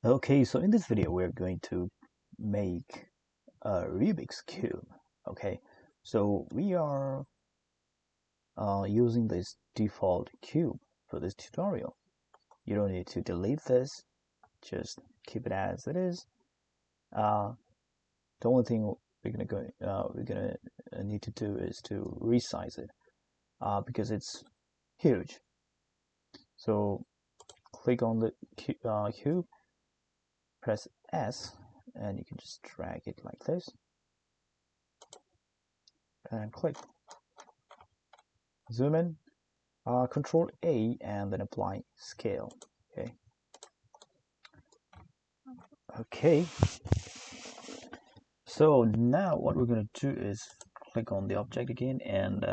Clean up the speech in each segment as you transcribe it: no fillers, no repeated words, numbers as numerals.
Okay, so in this video we're going to make a Rubik's Cube. Okay, so we are using this default cube for this tutorial. You don't need to delete this, just keep it as it is. The only thing we're gonna need to do is to resize it because it's huge. So click on the cube, press S, and you can just drag it like this and click. Zoom in, Control A, and then apply scale. Okay. So now what we're going to do is click on the object again and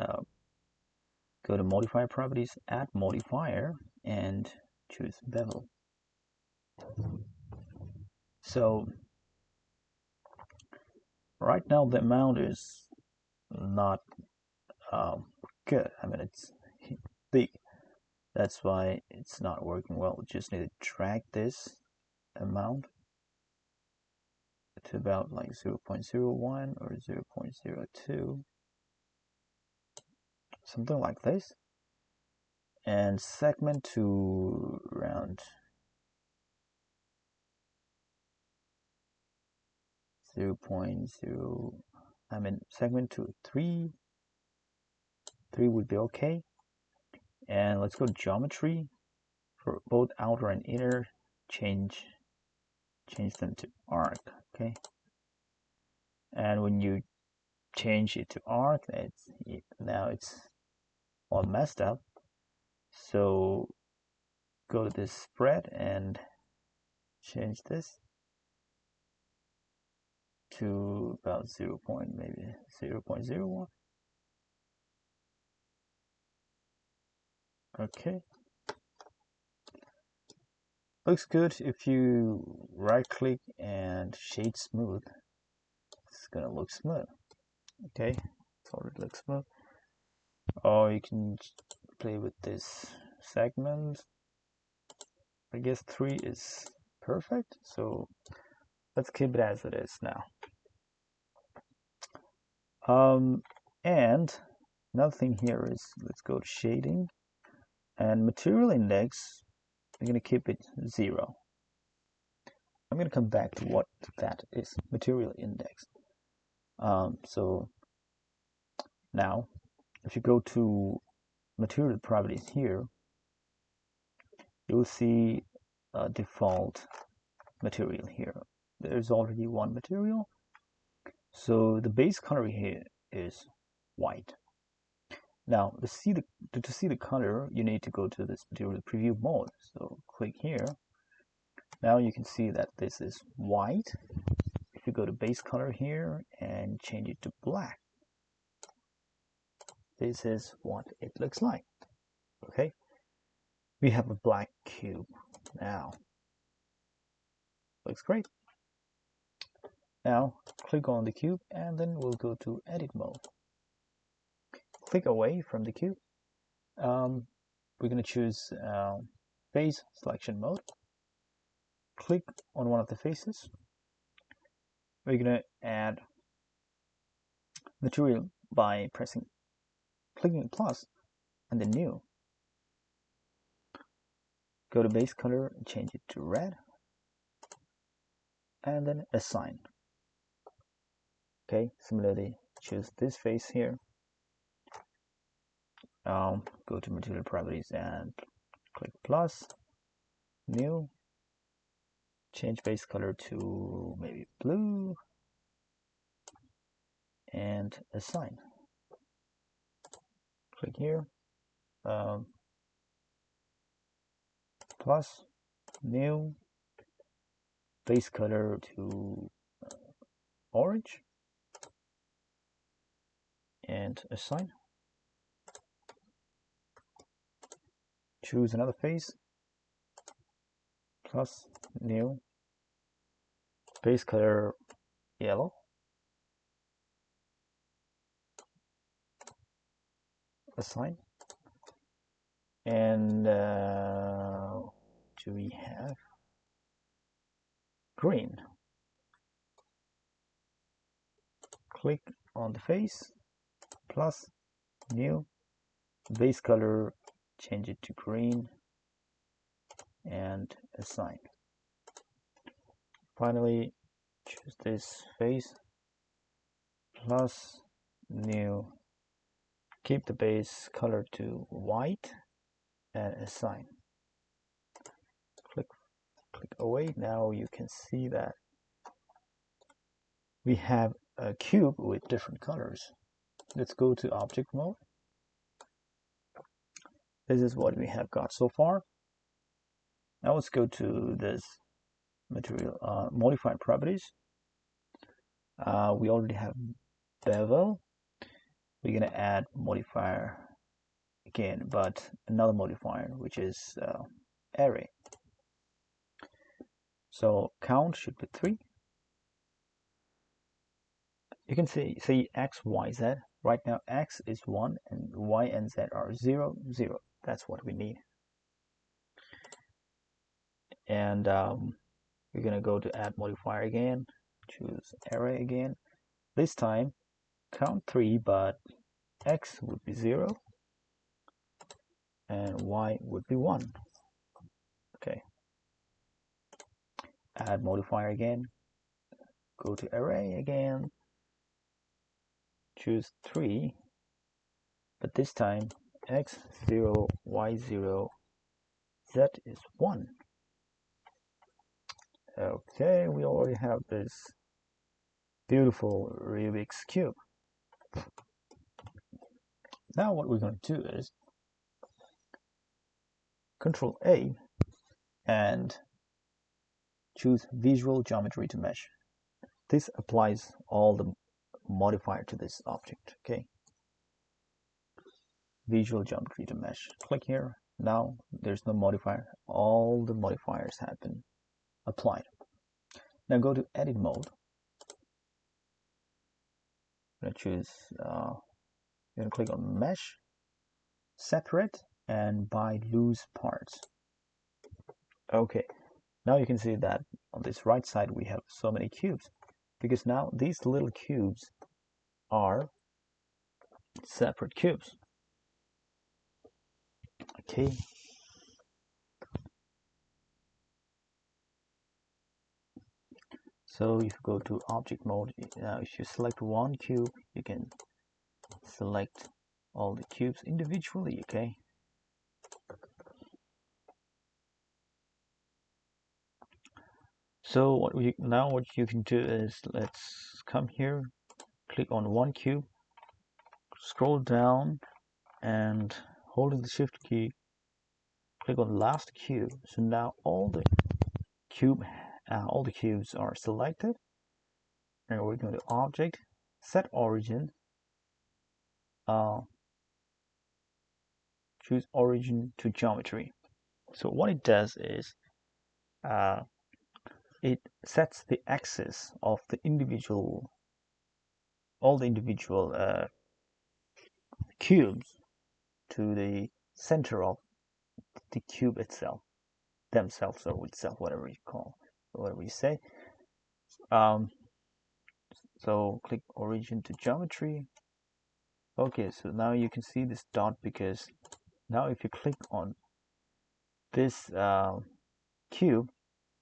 go to modifier properties, add modifier, and choose bevel. So right now the amount is not good. I mean, it's big. That's why it's not working well. We just need to drag this amount to about like 0.01 or 0.02, something like this, and segment to around 0.0, I mean segment to 3 would be okay. And let's go to geometry for both outer and inner, change them to arc. Okay, and when you change it to arc, now it's all messed up. So go to this spread and change this to about 0.01. Okay, looks good. If you right click and shade smooth, it's gonna look smooth. Okay, it already looks smooth. Or you can play with this segment. I guess 3 is perfect, so let's keep it as it is now. And another thing here is, let's go to shading and material index. I'm going to keep it 0. I'm going to come back to what that is, material index. So now if you go to material properties here, you'll see a default material here. There's already one material, so the base color here is white. Now to see the color, you need to go to this material preview mode. So click here. Now you can see that this is white. If you go to base color here and change it to black, this is what it looks like. Okay, we have a black cube now. Looks great. Now click on the cube and then we'll go to edit mode. Click away from the cube. We're going to choose face selection mode. Click on one of the faces. We're going to add material by clicking plus and then new. Go to base color and change it to red, and then assign. Okay, similarly choose this face here. Go to material properties and click plus, new, change base color to maybe blue, and assign. Click here, plus, new, base color to orange, and assign. Choose another face, plus, new, base color yellow, assign. And do we have green. Click on the face, plus new base color, change it to green, and assign. Finally, choose this face, plus new, keep the base color to white, and assign. Click away. Now you can see that we have a cube with different colors. Let's go to object mode. This is what we have got so far. Now let's go to this material, modified properties. We already have bevel. We're going to add modifier again, but another modifier, which is array. So count should be 3. You can see x, y, z. Right now x is 1 and y and z are 0, 0. That's what we need. And we're going to go to add modifier again, choose array again. This time count 3, but x would be 0 and y would be 1. Okay. Add modifier again, go to array again, choose 3, but this time x 0, y 0, z is 1. Okay, we already have this beautiful Rubik's cube. Now what we're going to do is Control A and choose Visual Geometry to Mesh. This applies all the modifier to this object. Okay, Visual Geometry to Mesh. Click here. Now there's no modifier. All the modifiers have been applied. Now go to Edit mode. I'm going to choose. You're going to click on Mesh, Separate, and by Loose Parts. Okay. Now you can see that on this right side we have so many cubes, because now these little cubes are separate cubes. Okay. So if you go to object mode, if you select one cube, you can select all the cubes individually. Okay. So what you can do is, let's come here, click on one cube, scroll down, and holding the shift key, click on last cube. So now all the cubes are selected, and we're going to object, set origin, choose origin to geometry. So what it does is it sets the axis of the all the individual cubes to the center of the cube itself, themselves, or itself, whatever you say. So click origin to geometry. Okay, so now you can see this dot, because now if you click on this cube,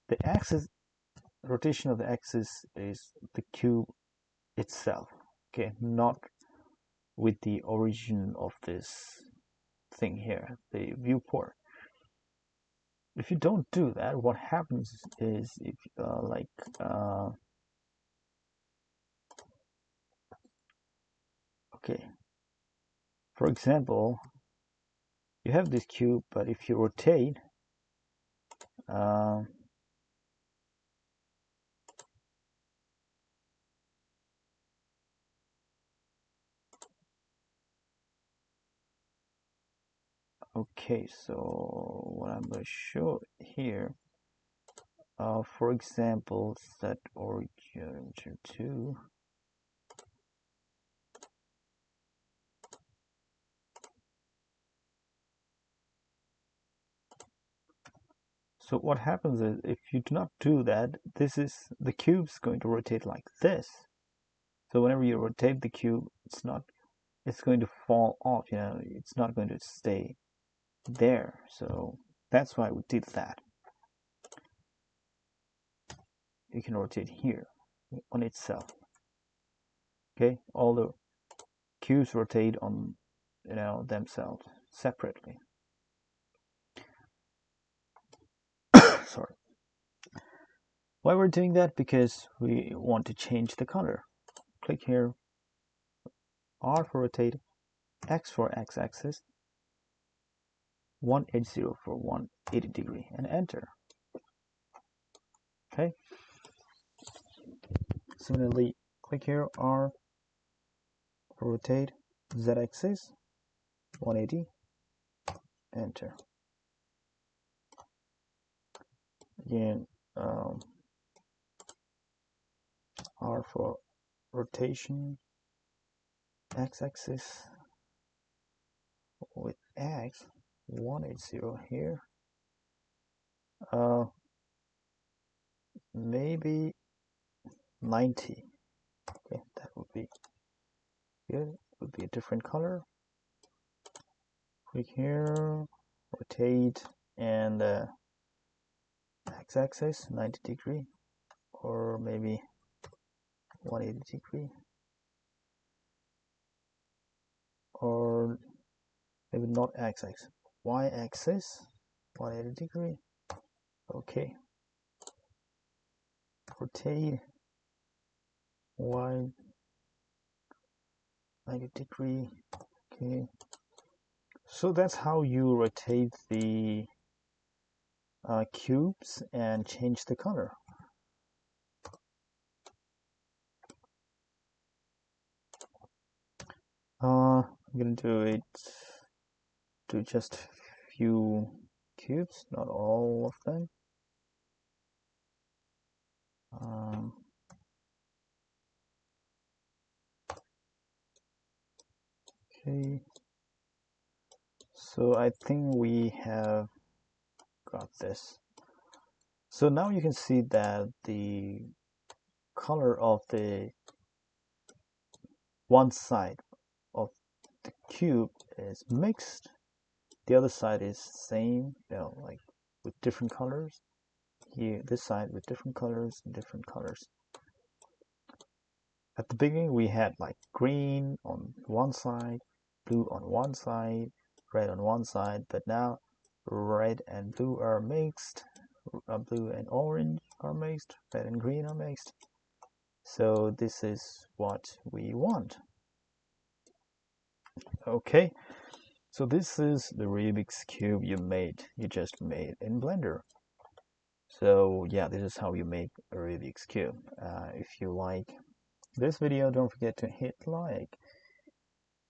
the axis rotation of the axis is the cube itself. Okay, not with the origin of this thing here, the viewport. If you don't do that, what happens is, if okay, for example, you have this cube, but if you rotate, okay, so what I'm going to show here, for example, set origin to So what happens is, if you do not do that, the cube's going to rotate like this. So whenever you rotate the cube, it's going to fall off, it's not going to stay there. So that's why we did that. You can rotate here on itself. Okay, all the cubes rotate on themselves separately. Sorry. Why we're doing that? Because we want to change the color. Click here, R for rotate, X for x-axis, 180 for 180 degree, and enter. Okay. Similarly, click here, R for rotate, Z-axis, 180, enter. Again, R for rotation, x-axis with X, 180 here. Maybe 90. Okay, that would be good. It would be a different color. Click here, rotate, and x-axis 90 degree, or maybe 180 degree, or maybe not x-axis, y-axis 180 degree. Okay, rotate y 90 degree. Okay, so that's how you rotate the cubes and change the color. I'm gonna do just few cubes, not all of them. Okay, so I think we have got this. So now you can see that the color of the one side of the cube is mixed, the other side is same, like with different colors. Here, this side with different colors and different colors. At the beginning we had like green on one side, blue on one side, red on one side, but now red and blue are mixed, blue and orange are mixed, red and green are mixed. So this is what we want. Okay, so this is the Rubik's Cube you just made in Blender. So yeah, this is how you make a Rubik's Cube. If you like this video, don't forget to hit like,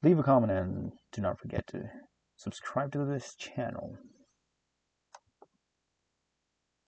leave a comment, and do not forget to subscribe to this channel.